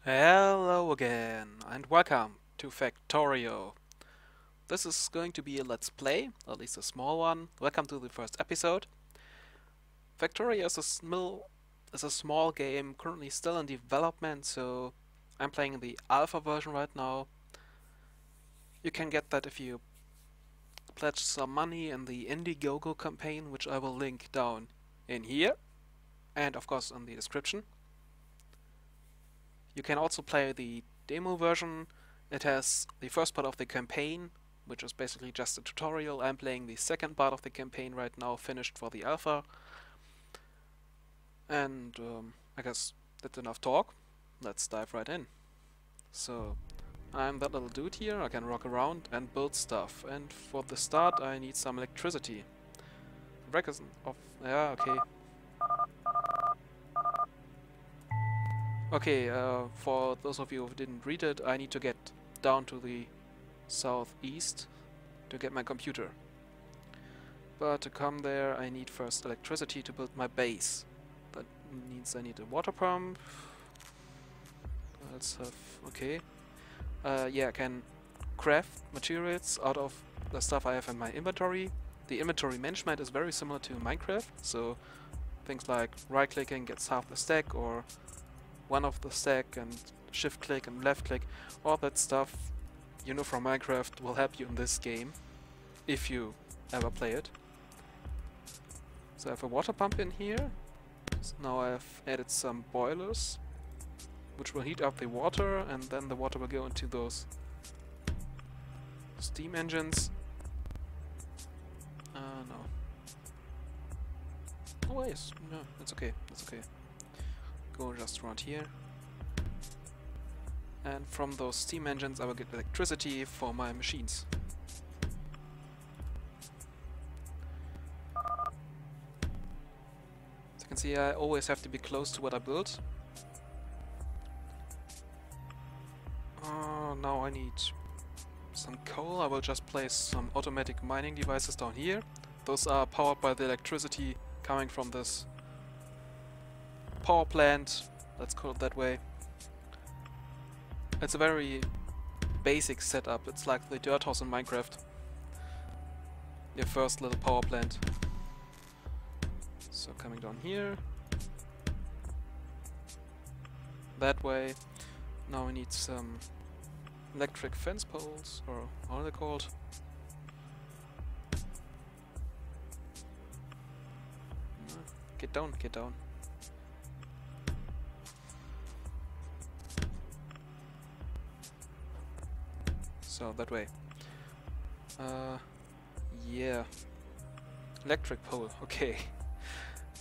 Hello again, and welcome to Factorio. This is going to be a let's play, at least a small one. Welcome to the first episode. Factorio is a small game, currently still in development, so I'm playing the alpha version right now. You can get that if you pledge some money in the Indiegogo campaign, which I will link down in here, and of course in the description. You can also play the demo version. It has the first part of the campaign, which is basically just a tutorial. I'm playing the second part of the campaign right now, finished for the alpha. And I guess that's enough talk. Let's dive right in. So, I'm that little dude here. I can rock around and build stuff. And for the start, I need some electricity. Record of... yeah, okay. Okay, for those of you who didn't read it, I need to get down to the southeast to get my computer. But to come there, I need first electricity to build my base. That means I need a water pump. Let's have... okay. Yeah, I can craft materials out of the stuff I have in my inventory. The inventory management is very similar to Minecraft, so things like right-clicking gets half the stack, or one of the stack, and shift-click and left-click, all that stuff you know from Minecraft will help you in this game, if you ever play it. So I have a water pump in here. So now I've added some boilers, which will heat up the water, and then the water will go into those steam engines. No. Oh wait, no, it's okay, it's okay. Go just around here. And from those steam engines I will get electricity for my machines. As you can see, I always have to be close to what I built. Now I need some coal. I will just place some automatic mining devices down here. Those are powered by the electricity coming from this power plant, let's call it that way. It's a very basic setup. It's like the dirt house in Minecraft. Your first little power plant. So coming down here. That way. Now we need some electric fence poles, or how are they called? Get down, get down. So that way. Yeah. Electric pole, okay.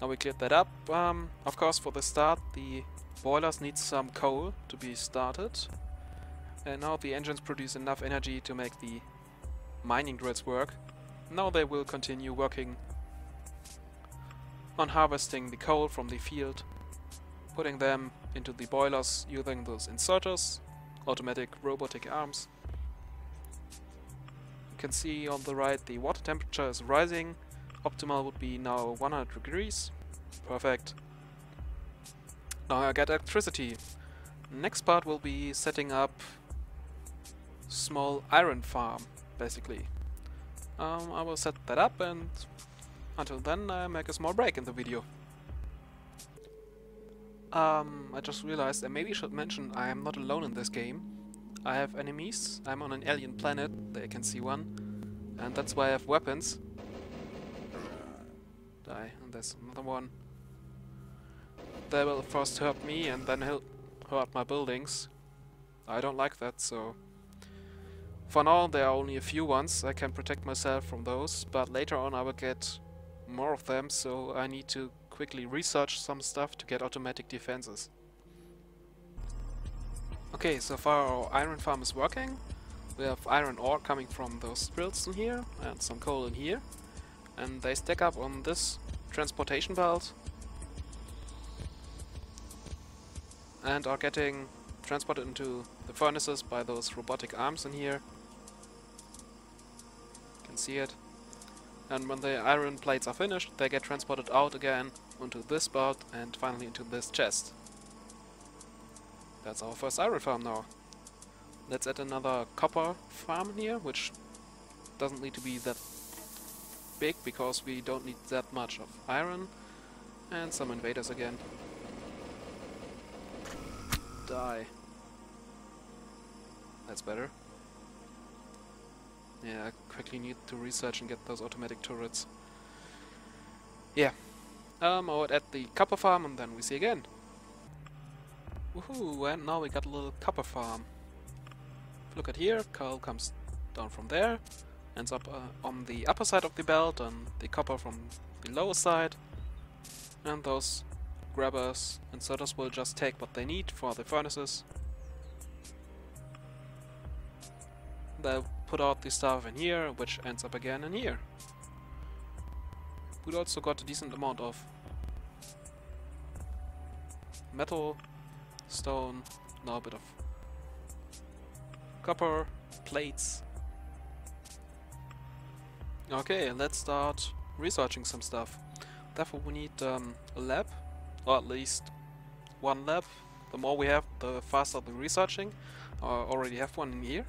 Now we cleared that up. Of course, for the start, the boilers need some coal to be started. And now the engines produce enough energy to make the mining drills work. Now they will continue working on harvesting the coal from the field, putting them into the boilers using those inserters, automatic robotic arms. You can see on the right the water temperature is rising. Optimal would be now 100 degrees. Perfect. Now I get electricity. Next part will be setting up small iron farm, basically. I will set that up, and until then I make a small break in the video. I just realized I maybe should mention I am not alone in this game. I have enemies. I'm on an alien planet, there you can see one, and that's why I have weapons. Die, and there's another one. They will first hurt me and then he'll hurt my buildings. I don't like that, so for now there are only a few ones. I can protect myself from those, but later on I will get more of them, so I need to quickly research some stuff to get automatic defenses. Okay, so far our iron farm is working. We have iron ore coming from those drills in here, and some coal in here. And they stack up on this transportation belt and are getting transported into the furnaces by those robotic arms in here. You can see it. And when the iron plates are finished, they get transported out again onto this belt and finally into this chest. That's our first iron farm now. Let's add another copper farm here, which doesn't need to be that big because we don't need that much of iron. And some invaders again. Die. That's better. Yeah, I quickly need to research and get those automatic turrets. Yeah. I would add the copper farm and then we see again. Woohoo, and now we got a little copper farm. Look at here, coal comes down from there, ends up on the upper side of the belt, and the copper from the lower side. And those grabbers and sorters will just take what they need for the furnaces. They'll put out the stuff in here, which ends up again in here. We also got a decent amount of metal, stone, now a bit of copper, plates. Okay, let's start researching some stuff. Therefore we need a lab, or at least one lab. The more we have, the faster the researching. I already have one in here.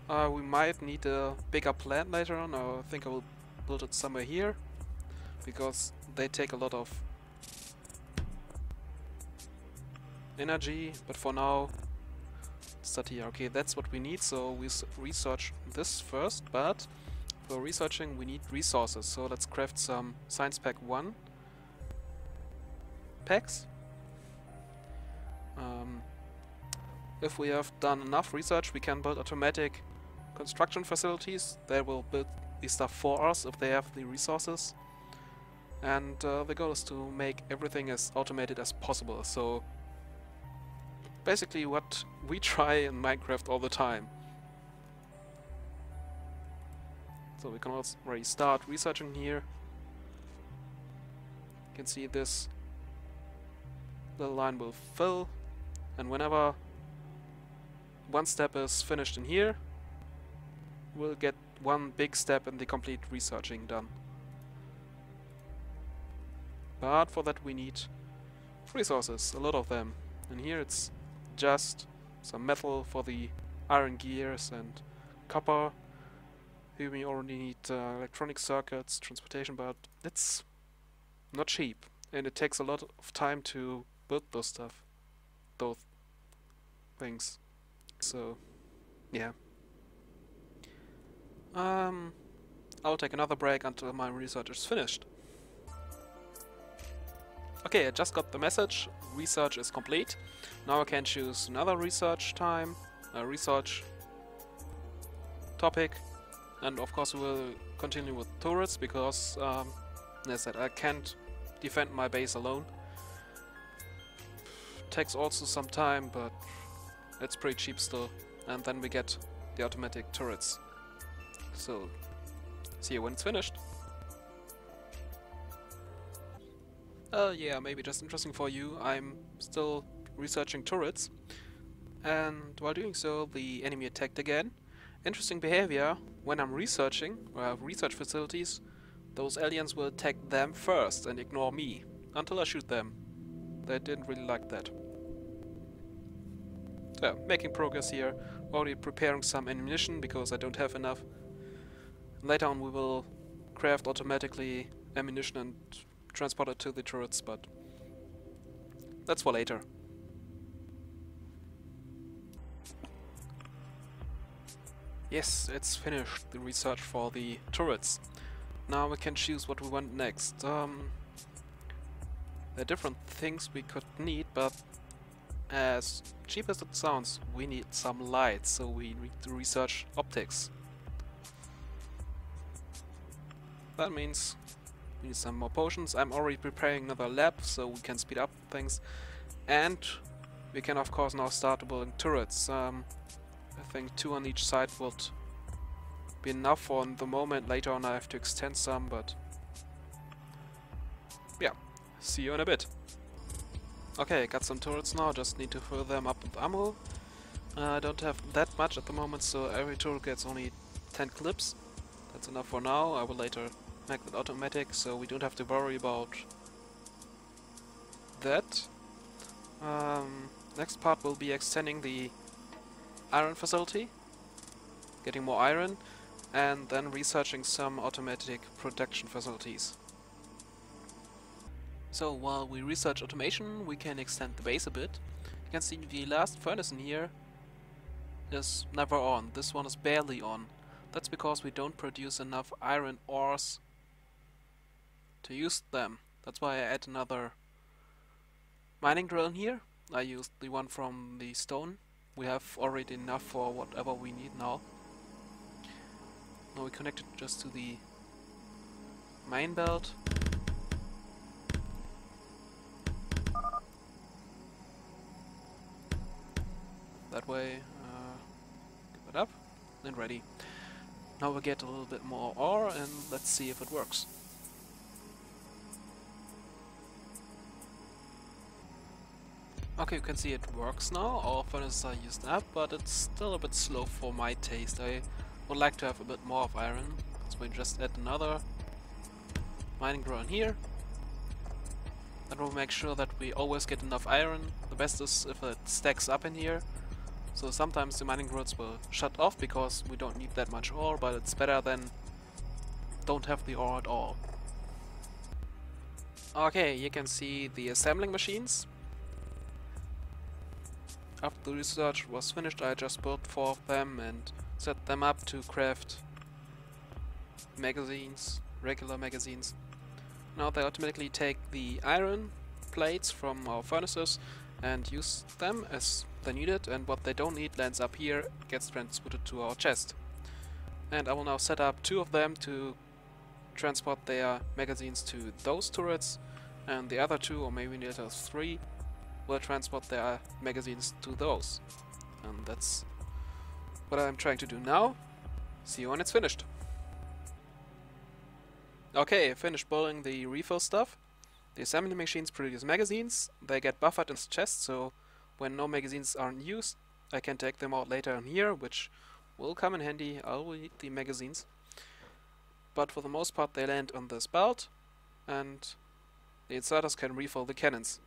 We might need a bigger plant later on. I think I will build it somewhere here, because they take a lot of energy, but for now start here. Okay, that's what we need, so we research this first, but for researching we need resources, so let's craft some science pack 1 packs. If we have done enough research, we can build automatic construction facilities. They will build the stuff for us if they have the resources, and the goal is to make everything as automated as possible, so basically what we try in Minecraft all the time. So we can already start researching here. You can see this little line will fill, and whenever one step is finished in here, we'll get one big step in the complete researching done. But for that we need resources, a lot of them. And here it's just some metal for the iron gears and copper. Here we already need electronic circuits, transportation, but it's not cheap. And it takes a lot of time to build those things. So, yeah. I'll take another break until my research is finished. Okay, I just got the message. Research is complete. Now I can choose another research time, a research topic, and of course we will continue with turrets because, as I said, I can't defend my base alone. Takes also some time, but it's pretty cheap still. And then we get the automatic turrets. So, see you when it's finished. Yeah, maybe just interesting for you, I'm still researching turrets, and while doing so the enemy attacked again. Interesting behavior, when I'm researching, or I have research facilities, those aliens will attack them first and ignore me, until I shoot them. They didn't really like that. So, making progress here, already preparing some ammunition because I don't have enough. Later on we will craft automatically ammunition and transport it to the turrets, but that's for later. Yes, it's finished, the research for the turrets. Now we can choose what we want next. There are different things we could need, but as cheap as it sounds, we need some light, so we need to research optics. That means we need some more potions. I'm already preparing another lab, so we can speed up things. And we can of course now start building turrets. I think 2 on each side would be enough for the moment. Later on I have to extend some, but yeah, see you in a bit. Okay, got some turrets now, just need to fill them up with ammo. I don't have that much at the moment, so every turret gets only 10 clips. That's enough for now. I will later make it automatic, so we don't have to worry about that. Next part will be extending the iron facility, getting more iron, and then researching some automatic production facilities. So while we research automation, we can extend the base a bit. You can see the last furnace in here is never on. This one is barely on. That's because we don't produce enough iron ores to use them. That's why I add another mining drill in here. I used the one from the stone. We have already enough for whatever we need now. Now we connect it just to the mine belt. That way, give it up, and ready. Now we get a little bit more ore, and let's see if it works. Okay, you can see it works now. Our furnaces are used up, but it's still a bit slow for my taste. I would like to have a bit more of iron, so we just add another mining drill in here. That will make sure that we always get enough iron. The best is if it stacks up in here. So sometimes the mining drills will shut off because we don't need that much ore, but it's better than don't have the ore at all. Okay, you can see the assembling machines. After the research was finished, I just built 4 of them and set them up to craft magazines, regular magazines. Now they automatically take the iron plates from our furnaces and use them as they need it, and what they don't need lands up here, gets transported to our chest. And I will now set up 2 of them to transport their magazines to those turrets, and the other 2, or maybe later 3, will transport their magazines to those. And that's what I'm trying to do now. See you when it's finished. Okay, I finished building the refill stuff. The assembly machines produce magazines. They get buffered in chests, so when no magazines aren't used, I can take them out later in here, which will come in handy. I will need the magazines. But for the most part they land on this belt, and the inserters can refill the cannons.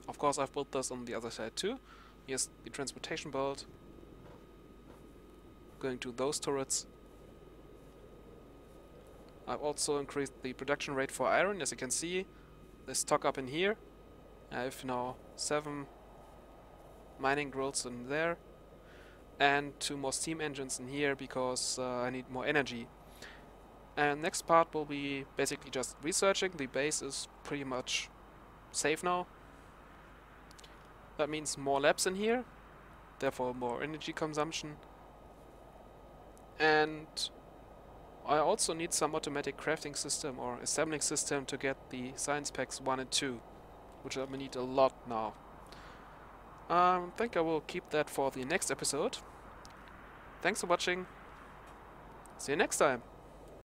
Of course, I've built this on the other side too. Here's the transportation belt going to those turrets. I've also increased the production rate for iron. As you can see, they stock up in here. I have now 7 mining drills in there and 2 more steam engines in here because I need more energy. And next part will be basically just researching. The base is pretty much safe now. That means more labs in here, therefore more energy consumption. And I also need some automatic crafting system or assembling system to get the science packs 1 and 2, which I need a lot now. I think I will keep that for the next episode. Thanks for watching. See you next time.